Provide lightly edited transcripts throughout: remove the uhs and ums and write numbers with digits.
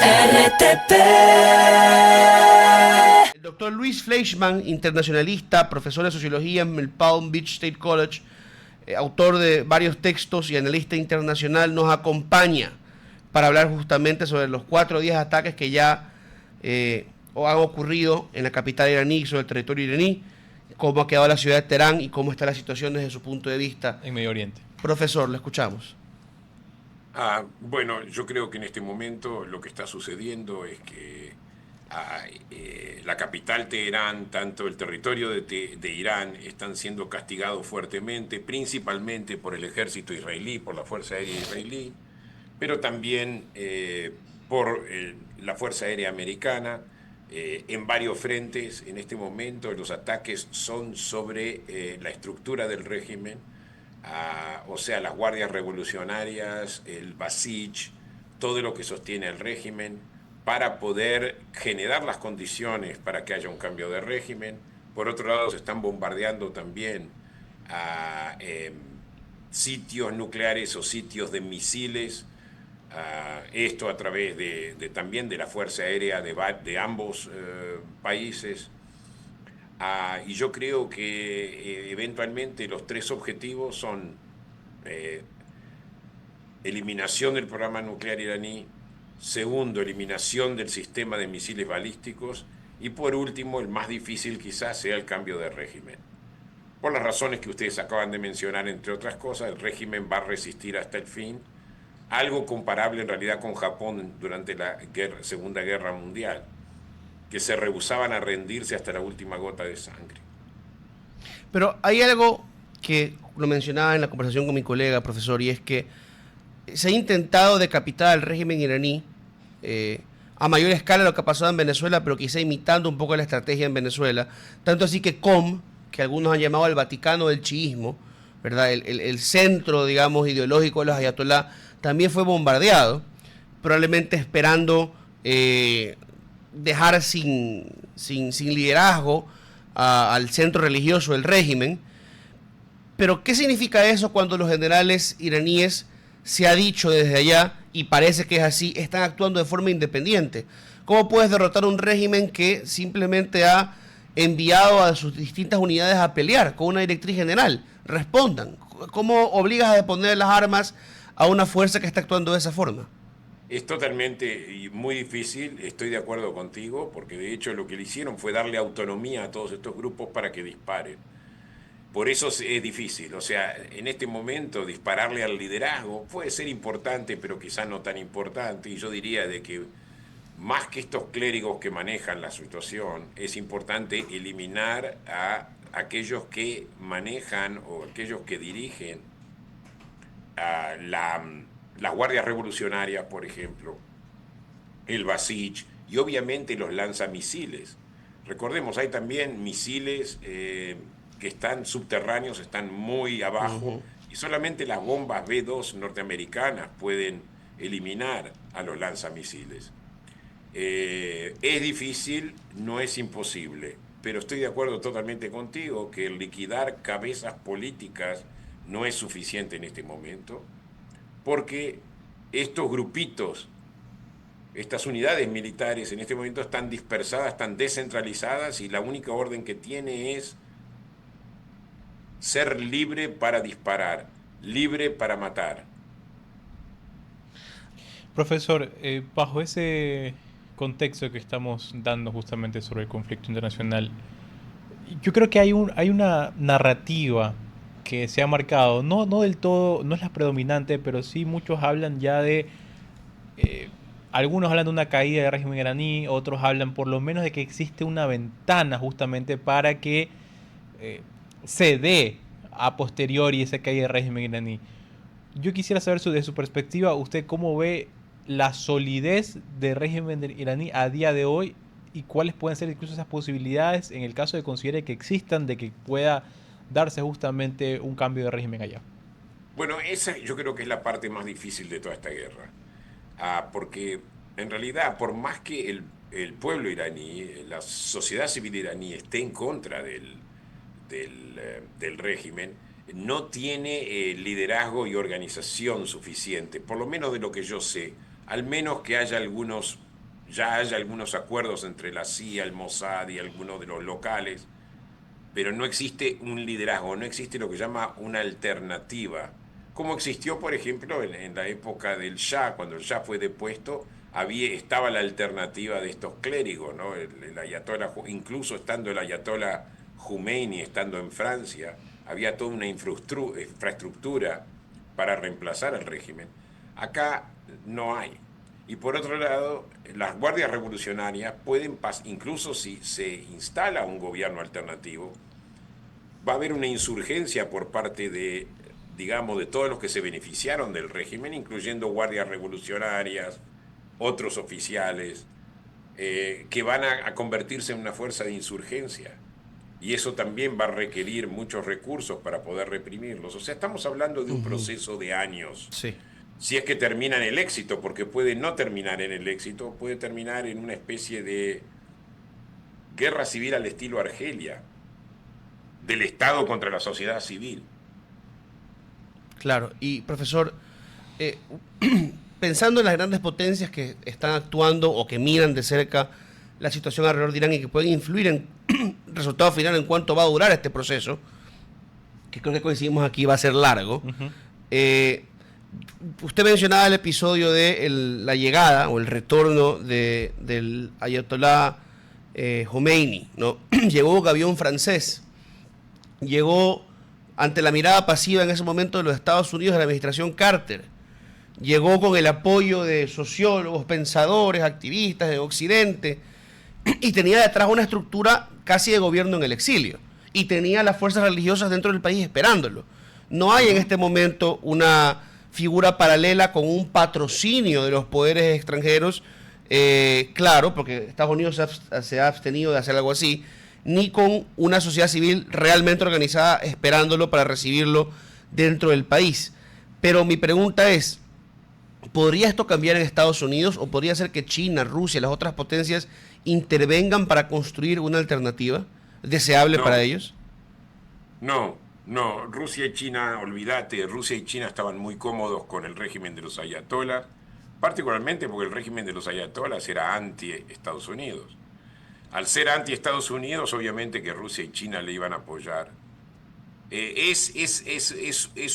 RTP. El doctor Luis Fleischman, internacionalista, profesor de sociología en el Palm Beach State College, autor de varios textos y analista internacional, nos acompaña para hablar justamente sobre los 4 días de ataques que ya han ocurrido en la capital iraní, sobre el territorio iraní, cómo ha quedado la ciudad de Teherán y cómo está la situación desde su punto de vista. En Medio Oriente. Profesor, le escuchamos. Bueno, yo creo que en este momento lo que está sucediendo es que la capital Teherán, tanto el territorio de Irán, están siendo castigados fuertemente, principalmente por el ejército israelí, por la Fuerza Aérea Israelí, pero también por la Fuerza Aérea Americana, en varios frentes. En este momento los ataques son sobre la estructura del régimen, o sea, las guardias revolucionarias, el Basij, todo lo que sostiene el régimen, para poder generar las condiciones para que haya un cambio de régimen. Por otro lado, se están bombardeando también sitios nucleares o sitios de misiles, esto a través también de la Fuerza Aérea de ambos países. Y yo creo que eventualmente los 3 objetivos son eliminación del programa nuclear iraní, segundo, eliminación del sistema de misiles balísticos, y por último, el más difícil quizás sea el cambio de régimen. Por las razones que ustedes acaban de mencionar, entre otras cosas, el régimen va a resistir hasta el fin, algo comparable en realidad con Japón durante la Segunda Guerra Mundial, que se rehusaban a rendirse hasta la última gota de sangre. Pero hay algo que lo mencionaba en la conversación con mi colega, profesor, y es que se ha intentado decapitar al régimen iraní a mayor escala de lo que ha pasado en Venezuela, pero quizá imitando un poco la estrategia en Venezuela. Tanto así que que algunos han llamado el Vaticano del chiismo, ¿verdad? El centro, digamos, ideológico de los ayatolá, también fue bombardeado, probablemente esperando dejar sin liderazgo al centro religioso del régimen. Pero ¿qué significa eso cuando los generales iraníes, se ha dicho desde allá, y parece que es así, están actuando de forma independiente? ¿Cómo puedes derrotar un régimen que simplemente ha enviado a sus distintas unidades a pelear con una directriz general? Respondan. ¿Cómo obligas a deponer las armas a una fuerza que está actuando de esa forma? Es totalmente y muy difícil, estoy de acuerdo contigo, porque de hecho lo que le hicieron fue darle autonomía a todos estos grupos para que disparen. Por eso es difícil, o sea, en este momento dispararle al liderazgo puede ser importante, pero quizás no tan importante, y yo diría de que más que estos clérigos que manejan la situación, es importante eliminar a aquellos que manejan o aquellos que dirigen a las guardias revolucionarias, por ejemplo, el Basij, y obviamente los lanzamisiles. Recordemos, hay también misiles que están subterráneos, están muy abajo, y solamente las bombas B-2 norteamericanas pueden eliminar a los lanzamisiles. Es difícil, no es imposible, pero estoy de acuerdo totalmente contigo que liquidar cabezas políticas no es suficiente en este momento, porque estos grupitos, estas unidades militares en este momento están dispersadas, están descentralizadas, y la única orden que tiene es ser libre para disparar, libre para matar. Profesor, bajo ese contexto que estamos dando justamente sobre el conflicto internacional, yo creo que hay una narrativa que se ha marcado, no del todo, no es la predominante, pero sí muchos hablan ya de, algunos hablan de una caída del régimen iraní, otros hablan por lo menos de que existe una ventana justamente para que se dé a posteriori esa caída del régimen iraní. Yo quisiera saber de su perspectiva, usted cómo ve la solidez del régimen iraní a día de hoy, y cuáles pueden ser incluso esas posibilidades en el caso de considere que existan, de que pueda darse justamente un cambio de régimen allá. Bueno, esa yo creo que es la parte más difícil de toda esta guerra, porque en realidad, por más que el pueblo iraní, la sociedad civil iraní esté en contra del régimen, no tiene liderazgo y organización suficiente, por lo menos de lo que yo sé, al menos que haya algunos ya haya algunos acuerdos entre la CIA, el Mossad y algunos de los locales, pero no existe un liderazgo, no existe lo que llama una alternativa. Como existió, por ejemplo, en la época del Shah, cuando el Shah fue depuesto, estaba la alternativa de estos clérigos, ¿no? El ayatollah, incluso estando el ayatollah Khomeini, estando en Francia, había toda una infraestructura para reemplazar al régimen. Acá no hay. Y por otro lado, las guardias revolucionarias pueden, incluso si se instala un gobierno alternativo, va a haber una insurgencia por parte de, digamos, de todos los que se beneficiaron del régimen, incluyendo guardias revolucionarias, otros oficiales, que van a convertirse en una fuerza de insurgencia. Y eso también va a requerir muchos recursos para poder reprimirlos. O sea, estamos hablando de un proceso de años. Sí. Si es que termina en el éxito, porque puede no terminar en el éxito, puede terminar en una especie de guerra civil al estilo Argelia, del Estado contra la sociedad civil. Claro, y profesor, pensando en las grandes potencias que están actuando o que miran de cerca la situación alrededor de Irán y que pueden influir en el resultado final en cuánto va a durar este proceso, que creo que coincidimos aquí va a ser largo. Usted mencionaba el episodio de la llegada o el retorno del ayatolá Khomeini, ¿no? Llegó un avión francés, llegó ante la mirada pasiva en ese momento de los Estados Unidos de la administración Carter, llegó con el apoyo de sociólogos, pensadores, activistas en Occidente, y tenía detrás una estructura casi de gobierno en el exilio, y tenía las fuerzas religiosas dentro del país esperándolo. No hay en este momento una figura paralela con un patrocinio de los poderes extranjeros, claro, porque Estados Unidos se ha abstenido de hacer algo así, ni con una sociedad civil realmente organizada esperándolo para recibirlo dentro del país. Pero mi pregunta es, ¿podría esto cambiar en Estados Unidos o podría ser que China, Rusia, las otras potencias intervengan para construir una alternativa deseable para ellos? No, Rusia y China, olvídate, Rusia y China estaban muy cómodos con el régimen de los ayatolás, particularmente porque el régimen de los ayatolás era anti-Estados Unidos. Al ser anti-Estados Unidos, obviamente que Rusia y China le iban a apoyar. Es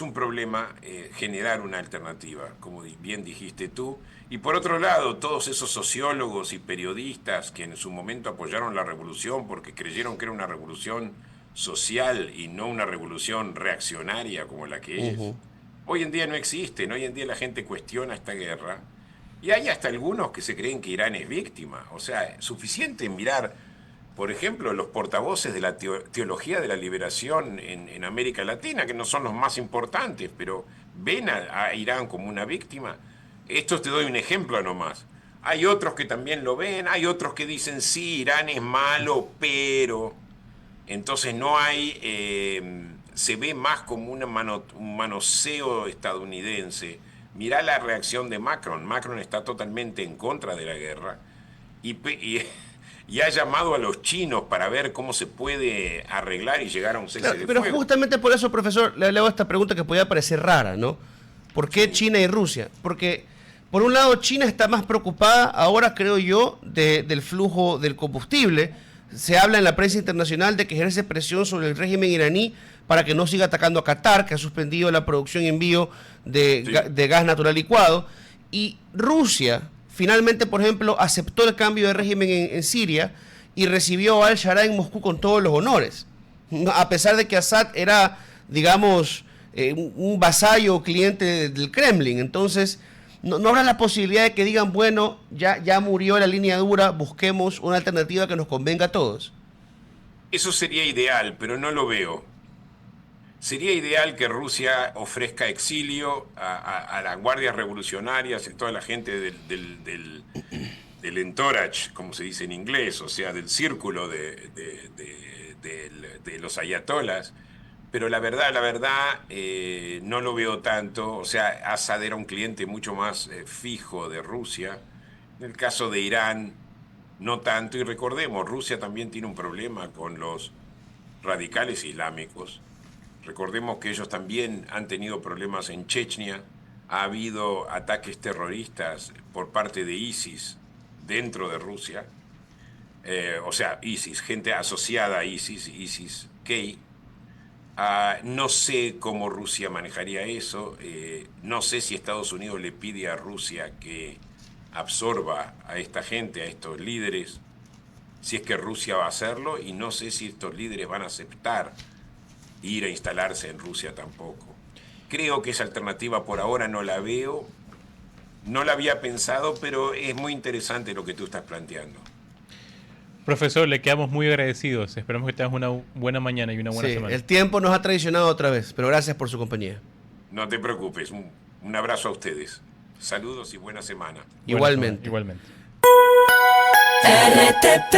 un problema generar una alternativa, como bien dijiste tú. Y por otro lado, todos esos sociólogos y periodistas que en su momento apoyaron la revolución porque creyeron que era una revolución social y no una revolución reaccionaria como la que es, hoy en día no existen. Hoy en día la gente cuestiona esta guerra. Y hay hasta algunos que se creen que Irán es víctima. O sea, suficiente mirar, por ejemplo, los portavoces de la teología de la liberación en América Latina, que no son los más importantes, pero ven a Irán como una víctima. Esto te doy un ejemplo nomás. Hay otros que también lo ven, hay otros que dicen, sí, Irán es malo, pero... Entonces no hay... se ve más como un manoseo estadounidense. Mirá la reacción de Macron. Macron está totalmente en contra de la guerra y ha llamado a los chinos para ver cómo se puede arreglar y llegar a un cese de Pero fuego. justamente por eso, profesor, le hago esta pregunta que podía parecer rara, ¿no? ¿Por qué China y Rusia? Porque, por un lado, China está más preocupada ahora, creo yo, del flujo del combustible. Se habla en la prensa internacional de que ejerce presión sobre el régimen iraní para que no siga atacando a Qatar, que ha suspendido la producción y envío de gas natural licuado. Y Rusia, finalmente, por ejemplo, aceptó el cambio de régimen en Siria y recibió a al-Shara en Moscú con todos los honores, a pesar de que Assad era, digamos, un vasallo o cliente del Kremlin. Entonces, no habrá la posibilidad de que digan, bueno, ya murió la línea dura, busquemos una alternativa que nos convenga a todos. Eso sería ideal, pero no lo veo. Sería ideal que Rusia ofrezca exilio a las guardias revolucionarias y toda la gente del entourage, como se dice en inglés, o sea, del círculo de los ayatolas. Pero la verdad, no lo veo tanto. O sea, Assad era un cliente mucho más fijo de Rusia. En el caso de Irán, no tanto. Y recordemos, Rusia también tiene un problema con los radicales islámicos. Recordemos que ellos también han tenido problemas en Chechnya. Ha habido ataques terroristas por parte de ISIS dentro de Rusia, o sea, ISIS, gente asociada a ISIS, ISIS-K. No sé cómo Rusia manejaría eso, no sé si Estados Unidos le pide a Rusia que absorba a esta gente, a estos líderes, si es que Rusia va a hacerlo, y no sé si estos líderes van a aceptar ir a instalarse en Rusia tampoco. Creo que esa alternativa por ahora no la veo, no la había pensado, pero es muy interesante lo que tú estás planteando. Profesor, le quedamos muy agradecidos. Esperamos que tengas una buena mañana y una buena Sí, semana. el tiempo nos ha traicionado otra vez, pero gracias por su compañía. No te preocupes, un abrazo a ustedes. Saludos y buena semana. Buena Igualmente. semana, igualmente. RTP